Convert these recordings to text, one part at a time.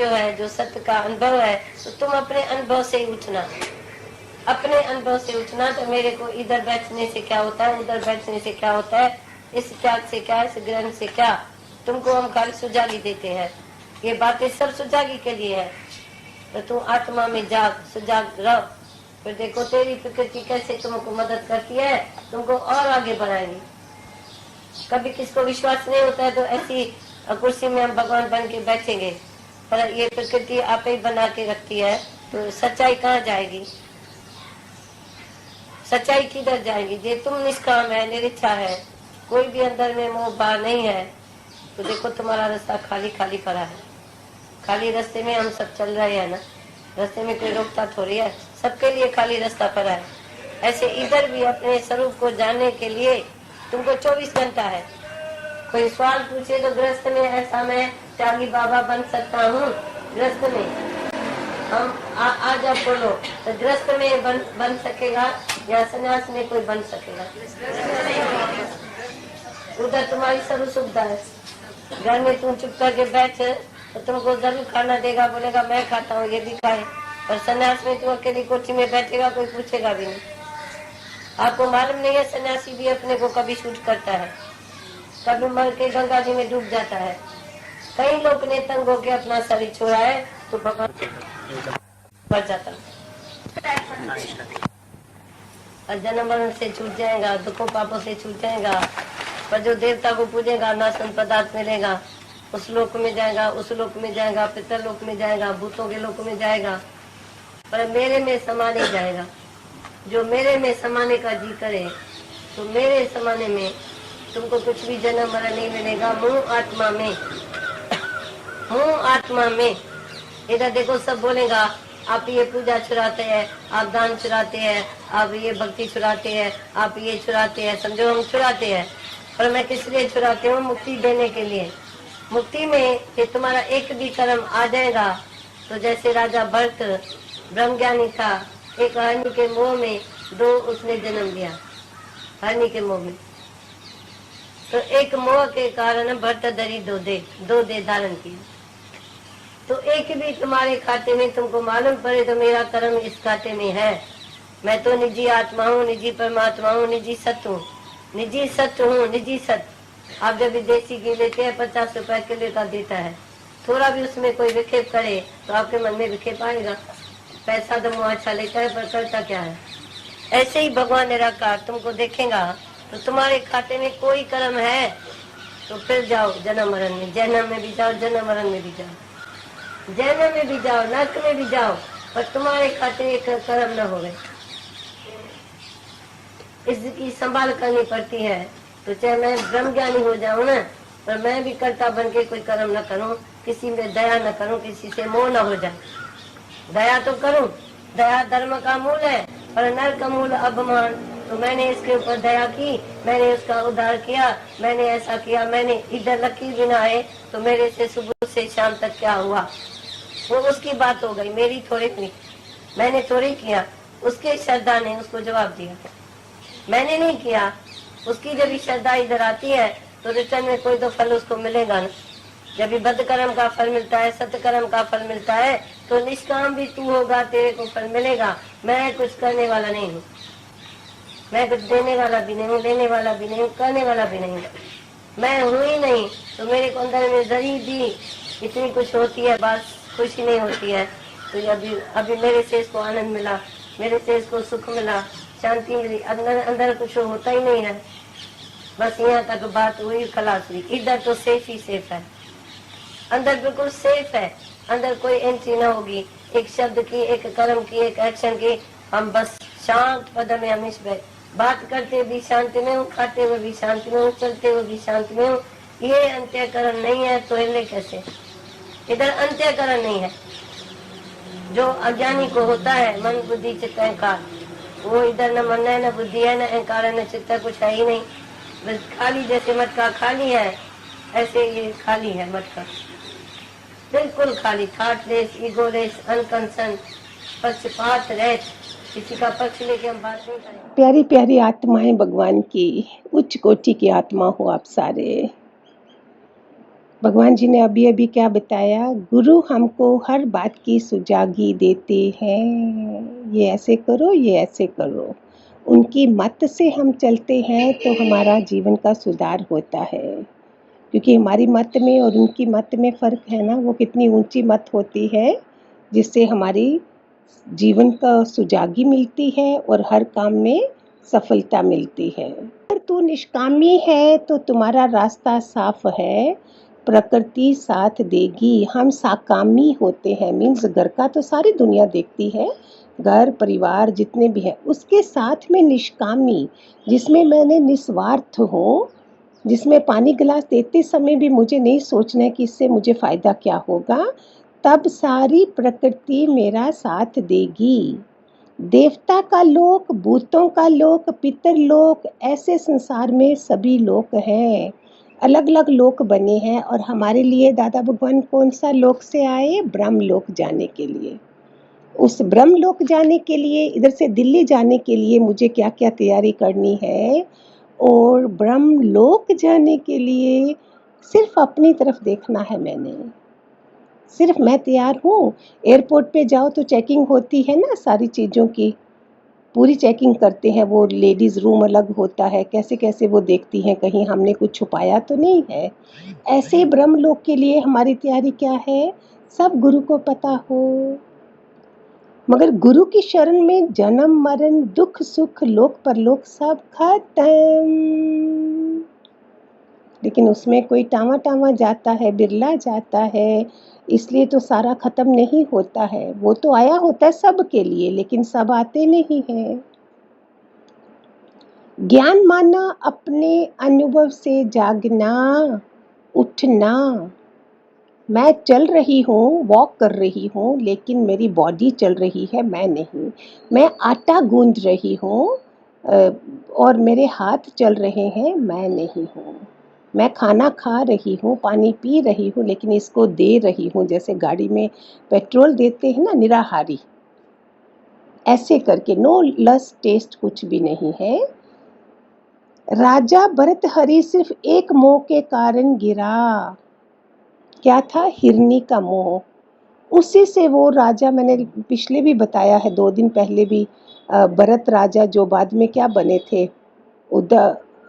जो है, जो सत्य का अनुभव है, तो तुम अपने अनुभव से ही उठना, अपने अनुभव से उठना। तो मेरे को इधर बैठने से क्या होता है, उधर बैठने से क्या होता है, इस त्याग से क्या, इस ग्रहण से क्या, तुमको हम खाली सुजागी देते हैं। ये बातें सब सुजागी के लिए है। तो तुम आत्मा में जाग, सुजाग रहो, फिर देखो तेरी प्रकृति कैसे तुमको मदद करती है, तुमको और आगे बढ़ाएंगी। कभी किसको विश्वास नहीं होता है तो ऐसी कुर्सी में हम भगवान बन के बैठेंगे, पर ये प्रकृति आप ही बना के रखती है, तो सच्चाई कहाँ जाएगी, सच्चाई किधर जाएगी। जे तुम निष्काम है, निरीच्छा है, कोई भी अंदर में मोह भाव नहीं है, तो देखो तुम्हारा रास्ता खाली खाली पड़ा है। खाली रास्ते में हम सब चल रहे हैं ना, रास्ते में कोई रोकता थोड़ी है, सबके लिए खाली रास्ता पड़ा है। ऐसे इधर भी अपने स्वरूप को जानने के लिए तुमको 24 घंटा है। कोई सवाल पूछे तो गृहस्थ में ऐसा मैं त्यागी बाबा बन सकता हूँ, गृहस्थ में हम आज आप बोलो तो गृहस्थ में बन सकेगा या संन्यास में कोई बन सकेगा? उधर तुम्हारी सर्व सुविधा है, घर में तुम चुप करके बैठ तो तुमको जरूर खाना देगा, बोलेगा मैं खाता हूँ, ये भी खाए। पर सन्यास में तुम अकेली कोठी में बैठेगा, कोई पूछेगा भी नहीं। आपको मालूम नहीं है सन्यासी भी अपने को कभी शूट करता है, कभी मर के गंगा जी में डूब जाता है। कई लोग ने तंग होके अपना शरीर छोड़ा है तो भगवान बढ़ जाता और जन्म मरण से छूट जाएगा, दुखों पापों से छूट जाएगा। पर जो देवता को पूजेगा नाशन पदार्थ मिलेगा, उस लोक में जाएगा, उस लोक में जाएगा, पितरलोक में जाएगा, भूतों के लोक में जाएगा, पर मेरे में समा नहीं जाएगा। जो मेरे में समाने का जी करे, तो मेरे समाने में तुमको कुछ भी जन्म मरण नहीं मिलेगा। मुँह आत्मा में, मुँह आत्मा में। इधर देखो सब बोलेगा आप ये पूजा चुराते हैं, आप दान चुराते हैं, आप ये भक्ति चुराते हैं, आप ये चुराते हैं। समझो हम चुराते हैं, पर मैं किस लिए चुराते हूँ? मुक्ति देने के लिए। मुक्ति में ये तुम्हारा एक भी कर्म आ जाएगा तो जैसे राजा भरत ब्रह्मज्ञानी था, एक हरनी के मोह में दो उसने जन्म लिया, हरनी के मोह में। तो एक मोह के कारण भरत दरी दो दे धारण की। तो एक भी तुम्हारे खाते में तुमको मालूम पड़े तो मेरा कर्म इस खाते में है। मैं तो निजी आत्मा हूँ, निजी परमात्मा हूँ, निजी सत्य हूँ, निजी सत्य हूँ, निजी सत्य। आप जब देसी घी लेते हैं 50 रुपए किलो का देता है, थोड़ा भी उसमें कोई विक्षेप करे तो आपके मन में विक्षेप आएगा। पैसा तो मुँह अच्छा लेता है पर करता क्या है। ऐसे ही भगवान निराकार तुमको देखेगा तो तुम्हारे खाते में कोई कर्म है तो फिर जाओ जन्म मरण में, जन्म में भी जाओ, जन्म मरण में भी जाओ, जन्म में भी जाओ, नरक में भी जाओ, पर तुम्हारे खाते एक कर्म न हो गए। इसकी संभाल करनी पड़ती है। तो चाहे मैं ब्रह्मज्ञानी हो जाऊं ना, पर मैं भी कर्ता बन के कोई कर्म न करूं, किसी में दया न करूं, किसी से मोह न हो जाए। दया तो करूं, दया धर्म का मूल है, पर नर का मूल अभिमान। तो मैंने इसके ऊपर दया की, मैंने उसका उद्धार किया, मैंने ऐसा किया, मैंने इधर लकीर बिना आए तो मेरे से सुबह से शाम तक क्या हुआ वो उसकी बात हो गई, मेरी थोड़ी नहीं। मैंने थोड़ी किया, उसके श्रद्धा ने उसको जवाब दिया, मैंने नहीं किया। उसकी जब भी श्रद्धा इधर आती है तो रिटर्न में कोई तो फल उसको मिलेगा ना। जब भी बद कर्म का फल मिलता है, सत्य कर्म का फल मिलता है, तो निष्काम भी तू होगा, तेरे को फल मिलेगा। मैं कुछ करने वाला नहीं हूँ, मैं कुछ देने वाला भी नहीं हूँ, लेने वाला भी नहीं हूँ, करने वाला भी नहीं हूँ। मैं हूँ ही नहीं, तो मेरे को अंदर में जरी भी इतनी कुछ होती है, बस खुशी नहीं होती है। तो अभी मेरे से इसको आनंद मिला, मेरे से इसको सुख मिला, शांति मिली, अंदर कुछ होता ही नहीं है। बस यहाँ तक बात हुई, खलास हुई। इधर तो सेफ ही सेफ है, अंदर बिल्कुल सेफ है, अंदर कोई एंट्री ना होगी। एक शब्द की, एक कर्म की, एक एक्शन की, हम बस शांत पद में हमेशा बात करते भी शांति में हूँ, खाते हुए भी शांति में हूँ, चलते हुए भी शांति में हूँ। ये अंत्यकरण नहीं है तो हिले कैसे? इधर अंत्यकरण नहीं है। जो अज्ञानी को होता है मन बुद्धि चित्त अहंकार, वो इधर न मन है, न बुद्धि है, न अहंकार है, न चित्त, कुछ है ही नहीं। बस खाली, जैसे मटका खाली है ऐसे ये खाली है मटका, बिल्कुल खाली, थॉटलेस, ईगोलेस, अनकंसर्न, पक्षपात रहित। किसी का पक्ष लेके हम बात नहीं करें। प्यारी प्यारी आत्माएं भगवान की, उच्च कोटि की आत्मा हो आप सारे। भगवान जी ने अभी अभी क्या बताया, गुरु हमको हर बात की सुजागी देते हैं, ये ऐसे करो, ये ऐसे करो। उनकी मत से हम चलते हैं तो हमारा जीवन का सुधार होता है, क्योंकि हमारी मत में और उनकी मत में फ़र्क है ना। वो कितनी ऊंची मत होती है जिससे हमारी जीवन का सुजागी मिलती है और हर काम में सफलता मिलती है। अगर तू निष्कामी है तो तुम्हारा रास्ता साफ है, प्रकृति साथ देगी। हम साकामी होते हैं, मीन्स घर का तो सारी दुनिया देखती है, घर परिवार जितने भी हैं, उसके साथ में निष्कामी, जिसमें मैंने निस्वार्थ हूँ, जिसमें पानी गिलास देते समय भी मुझे नहीं सोचना है कि इससे मुझे फ़ायदा क्या होगा, तब सारी प्रकृति मेरा साथ देगी। देवता का लोक, भूतों का लोक, पितर लोक, ऐसे संसार में सभी लोक हैं, अलग अलग लोक बने हैं। और हमारे लिए दादा भगवान कौन सा लोक से आए? ब्रह्म लोक जाने के लिए। उस ब्रह्म लोक जाने के लिए, इधर से दिल्ली जाने के लिए मुझे क्या क्या तैयारी करनी है, और ब्रह्म लोक जाने के लिए सिर्फ अपनी तरफ देखना है। मैंने सिर्फ मैं तैयार हूँ। एयरपोर्ट पे जाओ तो चेकिंग होती है ना सारी चीज़ों की, पूरी चेकिंग करते हैं। वो लेडीज़ रूम अलग होता है, कैसे कैसे वो देखती हैं कहीं हमने कुछ छुपाया तो नहीं है। ऐसे ब्रह्म लोक के लिए हमारी तैयारी क्या है, सब गुरु को पता हो। मगर गुरु की शरण में जन्म मरण दुख सुख लोक परलोक सब खत्म। लेकिन उसमें कोई टावा टावा जाता है, बिरला जाता है, इसलिए तो सारा खत्म नहीं होता है। वो तो आया होता है सब के लिए, लेकिन सब आते नहीं हैं। ज्ञान माना अपने अनुभव से जागना, उठना। मैं चल रही हूँ, वॉक कर रही हूँ, लेकिन मेरी बॉडी चल रही है, मैं नहीं। मैं आटा गूंद रही हूँ और मेरे हाथ चल रहे हैं, मैं नहीं हूँ। मैं खाना खा रही हूँ, पानी पी रही हूँ, लेकिन इसको दे रही हूँ, जैसे गाड़ी में पेट्रोल देते हैं ना, निराहारी, ऐसे करके। नो लस टेस्ट कुछ भी नहीं है। राजा भर्तहरि सिर्फ एक मोह के कारण गिरा। क्या था? हिरनी का मोह। उसी से वो राजा, मैंने पिछले भी बताया है, 2 दिन पहले भी, भरत राजा जो बाद में क्या बने थे,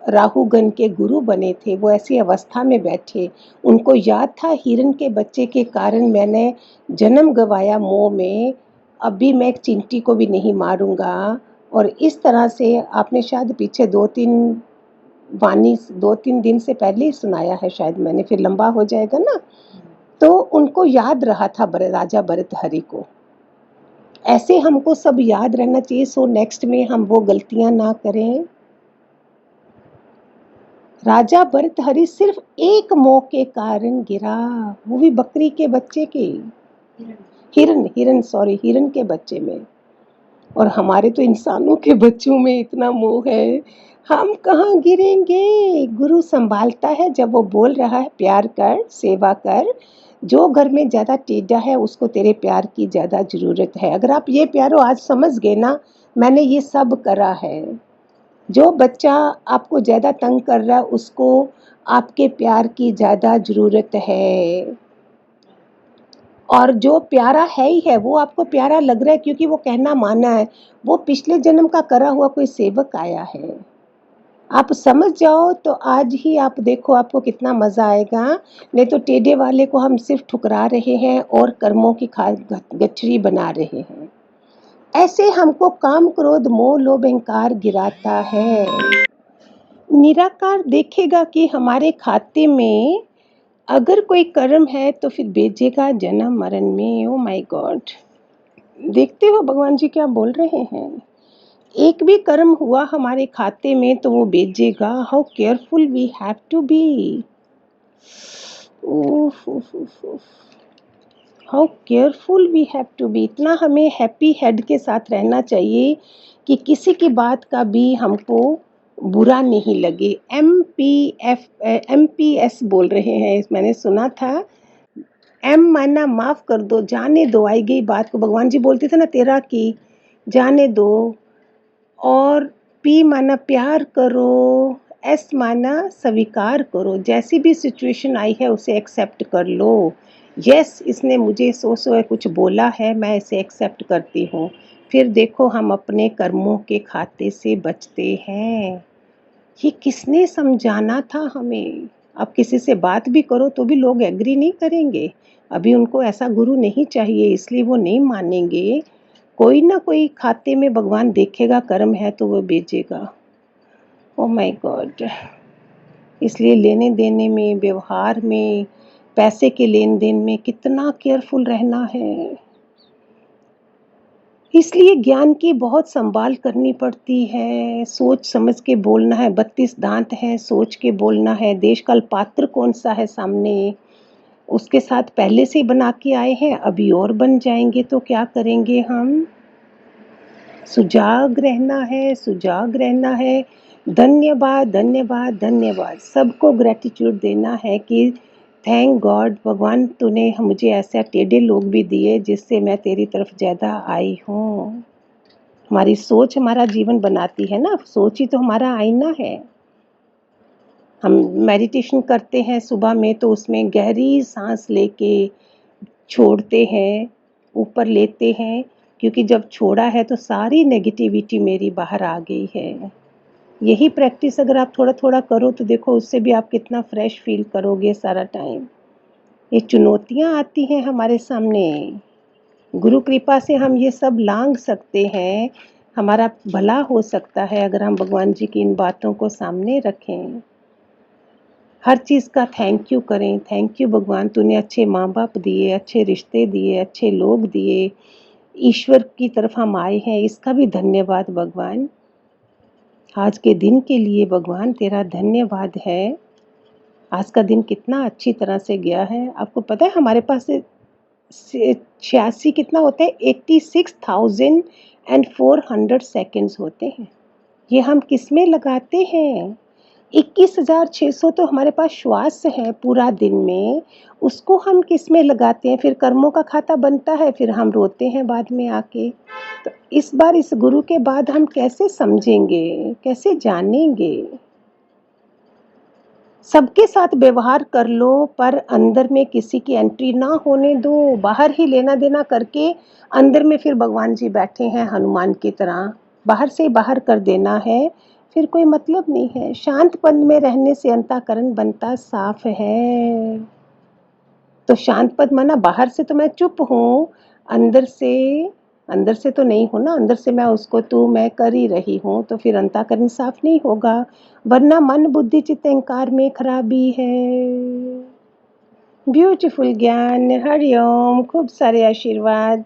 राहुगण के गुरु बने थे, वो ऐसी अवस्था में बैठे, उनको याद था हिरण के बच्चे के कारण मैंने जन्म गवाया मोह में, अभी मैं एक चींटी को भी नहीं मारूंगा। और इस तरह से आपने शायद पीछे 2-3 वाणी 2-3 दिन से पहले ही सुनाया है शायद मैंने, फिर लंबा हो जाएगा ना। तो उनको याद रहा था राजा भर्तहरि को। ऐसे हमको सब याद रहना चाहिए, सो नेक्स्ट में हम वो गलतियां ना करें। राजा भर्तहरि सिर्फ एक मोह के कारण गिरा, वो भी बकरी के बच्चे के, हिरण के बच्चे में। और हमारे तो इंसानों के बच्चों में इतना मोह है, हम कहाँ गिरेंगे। गुरु संभालता है, जब वो बोल रहा है प्यार कर, सेवा कर। जो घर में ज़्यादा टेढ़ा है उसको तेरे प्यार की ज़्यादा ज़रूरत है। अगर आप ये प्यारो आज समझ गए ना, मैंने ये सब करा है। जो बच्चा आपको ज़्यादा तंग कर रहा है उसको आपके प्यार की ज़्यादा ज़रूरत है। और जो प्यारा है ही है, वो आपको प्यारा लग रहा है क्योंकि वो कहना माना है, वो पिछले जन्म का करा हुआ कोई सेवक आया है। आप समझ जाओ तो आज ही आप देखो आपको कितना मज़ा आएगा। नहीं तो टेढ़े वाले को हम सिर्फ ठुकरा रहे हैं और कर्मों की गठरी बना रहे हैं। ऐसे हमको काम क्रोध मोह लोभ अहंकार गिराता है। निराकार देखेगा कि हमारे खाते में अगर कोई कर्म है तो फिर भेजेगा जन्म मरण में। ओ माय गॉड, देखते हो भगवान जी क्या बोल रहे हैं। एक भी कर्म हुआ हमारे खाते में तो वो भेजेगा। How careful we have to be. How careful we have to be. इतना हमें हैप्पी हेड के साथ रहना चाहिए कि किसी की बात का भी हमको बुरा नहीं लगे। MPS बोल रहे हैं, मैंने सुना था। M माना माफ कर दो, जाने दो, आई गई बात को। भगवान जी बोलते थे ना, तेरा की जाने दो। और P माना प्यार करो, एस माना स्वीकार करो, जैसी भी सिचुएशन आई है उसे एक्सेप्ट कर लो। यस, इसने मुझे सो कुछ बोला है, मैं इसे एक्सेप्ट करती हूँ। फिर देखो हम अपने कर्मों के खाते से बचते हैं। ये किसने समझाना था हमें? अब किसी से बात भी करो तो भी लोग एग्री नहीं करेंगे। अभी उनको ऐसा गुरु नहीं चाहिए, इसलिए वो नहीं मानेंगे। कोई ना कोई खाते में भगवान देखेगा, कर्म है तो वो भेजेगा। Oh my God. इसलिए लेने देने में, व्यवहार में, पैसे के लेन देन में कितना केयरफुल रहना है। इसलिए ज्ञान की बहुत संभाल करनी पड़ती है, सोच समझ के बोलना है। 32 दांत हैं, सोच के बोलना है। देश काल पात्र कौन सा है सामने, उसके साथ पहले से ही बना के आए हैं, अभी और बन जाएंगे तो क्या करेंगे हम? सुजाग रहना है, सुजाग रहना है। धन्यवाद, धन्यवाद, धन्यवाद। सबको ग्रेटिट्यूड देना है कि थैंक गॉड भगवान, तूने मुझे ऐसे टेढ़े लोग भी दिए जिससे मैं तेरी तरफ ज़्यादा आई हूँ। हमारी सोच हमारा जीवन बनाती है ना, सोच ही तो हमारा आईना है। हम मेडिटेशन करते हैं सुबह में तो उसमें गहरी सांस लेके छोड़ते हैं, ऊपर लेते हैं, क्योंकि जब छोड़ा है तो सारी नेगेटिविटी मेरी बाहर आ गई है। यही प्रैक्टिस अगर आप थोड़ा थोड़ा करो तो देखो उससे भी आप कितना फ्रेश फील करोगे सारा टाइम। ये चुनौतियाँ आती हैं हमारे सामने, गुरु कृपा से हम ये सब लांघ सकते हैं। हमारा भला हो सकता है अगर हम भगवान जी की इन बातों को सामने रखें। हर चीज़ का थैंक यू करें। थैंक यू भगवान, तूने अच्छे माँ बाप दिए, अच्छे रिश्ते दिए, अच्छे लोग दिए, ईश्वर की तरफ हम आए हैं, इसका भी धन्यवाद भगवान। आज के दिन के लिए भगवान तेरा धन्यवाद है। आज का दिन कितना अच्छी तरह से गया है। आपको पता है हमारे पास 86 कितना होता है, 86,400 सेकेंड्स होते हैं। ये हम किस में लगाते हैं? 21,600 तो हमारे पास श्वास है पूरा दिन में, उसको हम किस में लगाते हैं? फिर कर्मों का खाता बनता है, फिर हम रोते हैं बाद में आके। तो इस बार इस गुरु के बाद हम कैसे समझेंगे, कैसे जानेंगे? सबके साथ व्यवहार कर लो पर अंदर में किसी की एंट्री ना होने दो। बाहर ही लेना देना करके अंदर में फिर भगवान जी बैठे हैं हनुमान की तरह, बाहर से बाहर कर देना है, फिर कोई मतलब नहीं है। शांत पद में रहने से अंतःकरण बनता साफ है। तो शांत पद माना बाहर से तो मैं चुप हूँ, अंदर से तो नहीं हूँ ना, अंदर से मैं उसको तू मैं कर ही रही हूँ, तो फिर अंतःकरण साफ नहीं होगा, वरना मन बुद्धि चित्त अहंकार में खराबी है। ब्यूटीफुल ज्ञान, हरिओम, खूब सारे आशीर्वाद।